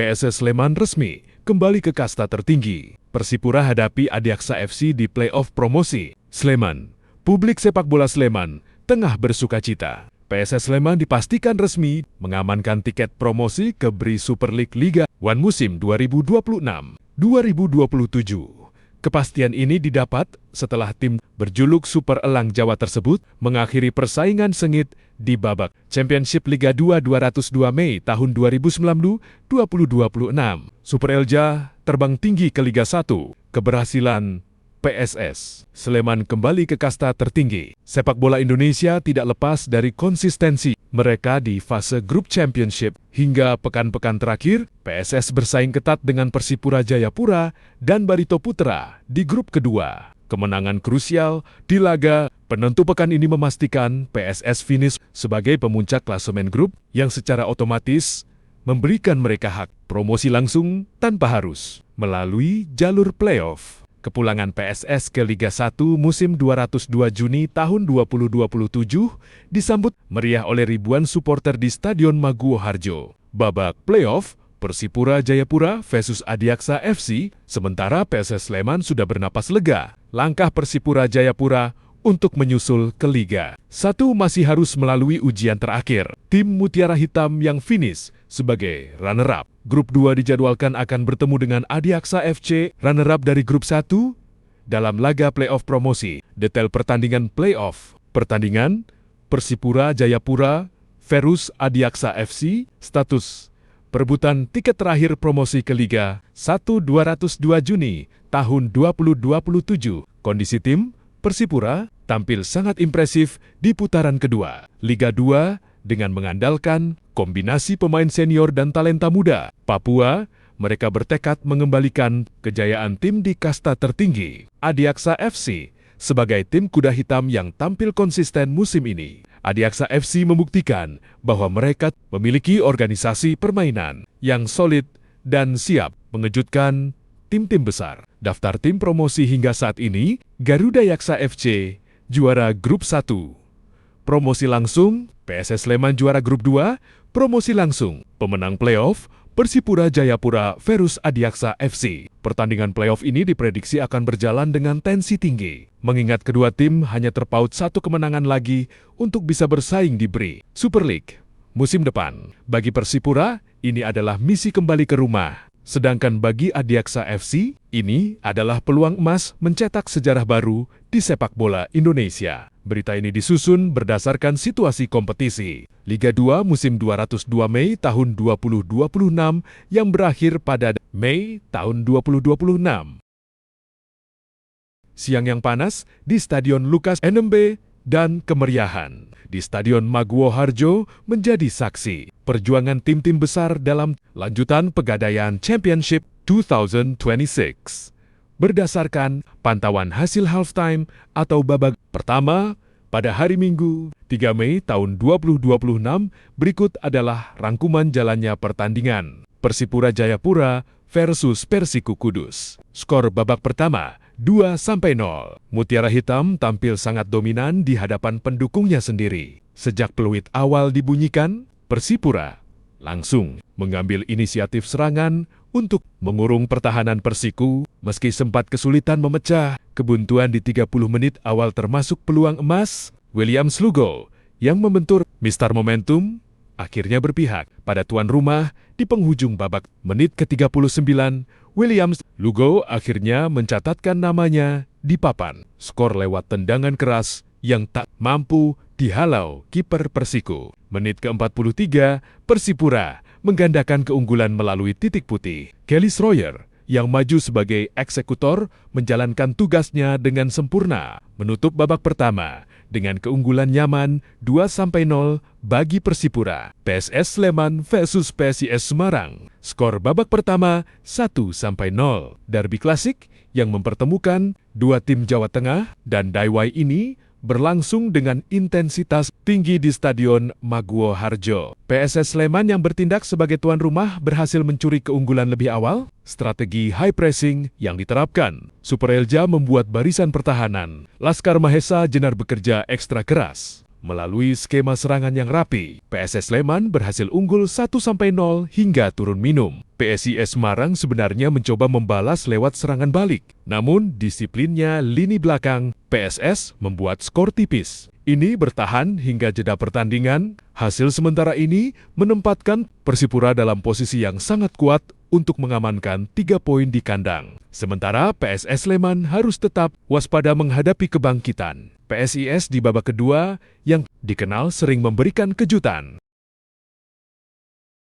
PSS Sleman resmi kembali ke kasta tertinggi. Persipura hadapi Adiaksa FC di play-off promosi. Sleman, publik sepak bola Sleman tengah bersukacita. PSS Sleman dipastikan resmi mengamankan tiket promosi ke BRI Super League Liga 1 musim 2026-2027. Kepastian ini didapat setelah tim berjuluk Super Elang Jawa tersebut mengakhiri persaingan sengit di babak Championship Liga 2 202 Mei tahun 2019-2026. Super Elja terbang tinggi ke Liga 1. Keberhasilan PSS Sleman kembali ke kasta tertinggi. Sepak bola Indonesia tidak lepas dari konsistensi mereka di fase grup championship. Hingga pekan-pekan terakhir, PSS bersaing ketat dengan Persipura Jayapura dan Barito Putra di grup kedua. Kemenangan krusial di laga penentu pekan ini memastikan PSS finish sebagai pemuncak klasemen grup yang secara otomatis memberikan mereka hak promosi langsung tanpa harus melalui jalur playoff. Kepulangan PSS ke Liga 1 musim 202 Juni tahun 2027 disambut meriah oleh ribuan supporter di Stadion Maguwo Harjo. Babak playoff, Persipura Jayapura versus Adiaksa FC, sementara PSS Sleman sudah bernapas lega. Langkah Persipura Jayapura untuk menyusul ke Liga 1 masih harus melalui ujian terakhir. Tim Mutiara Hitam yang finish sebagai runner-up. Grup 2 dijadwalkan akan bertemu dengan Adiaksa FC, runner-up dari Grup 1, dalam laga playoff promosi. Detail pertandingan playoff. Pertandingan Persipura Jayapura versus Adiaksa FC, status perebutan tiket terakhir promosi ke Liga 1 202 Juni tahun 2027. Kondisi tim Persipura tampil sangat impresif di putaran kedua. Liga 2 dengan mengandalkan kombinasi pemain senior dan talenta muda. Papua, mereka bertekad mengembalikan kejayaan tim di kasta tertinggi. Adiaksa FC sebagai tim kuda hitam yang tampil konsisten musim ini. Adiaksa FC membuktikan bahwa mereka memiliki organisasi permainan yang solid dan siap mengejutkan tim-tim besar. Daftar tim promosi hingga saat ini, Garuda Yaksa FC juara grup 1. Promosi langsung, PSS Sleman juara grup 2, promosi langsung. Pemenang playoff, Persipura Jayapura versus Adiaksa FC. Pertandingan playoff ini diprediksi akan berjalan dengan tensi tinggi, mengingat kedua tim hanya terpaut satu kemenangan lagi untuk bisa bersaing di BRI Super League musim depan. Bagi Persipura, ini adalah misi kembali ke rumah. Sedangkan bagi Adiaksa FC, ini adalah peluang emas mencetak sejarah baru di sepak bola Indonesia. Berita ini disusun berdasarkan situasi kompetisi. Liga 2 musim 202 Mei tahun 2026 yang berakhir pada Mei tahun 2026. Siang yang panas di Stadion Lukas NMB dan kemeriahan di Stadion Maguwo Harjo menjadi saksi perjuangan tim-tim besar dalam lanjutan Pegadaian Championship 2026. Berdasarkan pantauan hasil halftime atau babak pertama pada hari Minggu 3 Mei tahun 2026, berikut adalah rangkuman jalannya pertandingan Persipura Jayapura versus Persiku Kudus. Skor babak pertama 2-0. Mutiara Hitam tampil sangat dominan di hadapan pendukungnya sendiri. Sejak peluit awal dibunyikan, Persipura langsung mengambil inisiatif serangan untuk mengurung pertahanan Persiku. Meski sempat kesulitan memecah kebuntuan di 30 menit awal termasuk peluang emas, Williams Lugo yang membentur mistar momentum akhirnya berpihak pada tuan rumah di penghujung babak. Menit ke-39, Williams Lugo akhirnya mencatatkan namanya di papan. Skor lewat tendangan keras yang tak mampu dihalau kiper Persiku. Menit ke-43, Persipura menggandakan keunggulan melalui titik putih. Kelly Sroyer yang maju sebagai eksekutor menjalankan tugasnya dengan sempurna, menutup babak pertama dengan keunggulan nyaman 2-0 bagi Persipura. PSS Sleman versus PSIS Semarang. Skor babak pertama 1-0. Derby klasik yang mempertemukan dua tim Jawa Tengah dan Daiwai ini berlangsung dengan intensitas tinggi di Stadion Maguwo Harjo. PSS Sleman yang bertindak sebagai tuan rumah berhasil mencuri keunggulan lebih awal. Strategi high pressing yang diterapkan Super Elja membuat barisan pertahanan Laskar Mahesa Jenar bekerja ekstra keras. Melalui skema serangan yang rapi, PSS Sleman berhasil unggul 1-0 hingga turun minum. PSIS Semarang sebenarnya mencoba membalas lewat serangan balik. Namun, disiplinnya lini belakang PSS membuat skor tipis. Ini bertahan hingga jeda pertandingan. Hasil sementara ini menempatkan Persipura dalam posisi yang sangat kuat untuk mengamankan 3 poin di kandang. Sementara PSS Sleman harus tetap waspada menghadapi kebangkitan PSIS di babak kedua yang dikenal sering memberikan kejutan.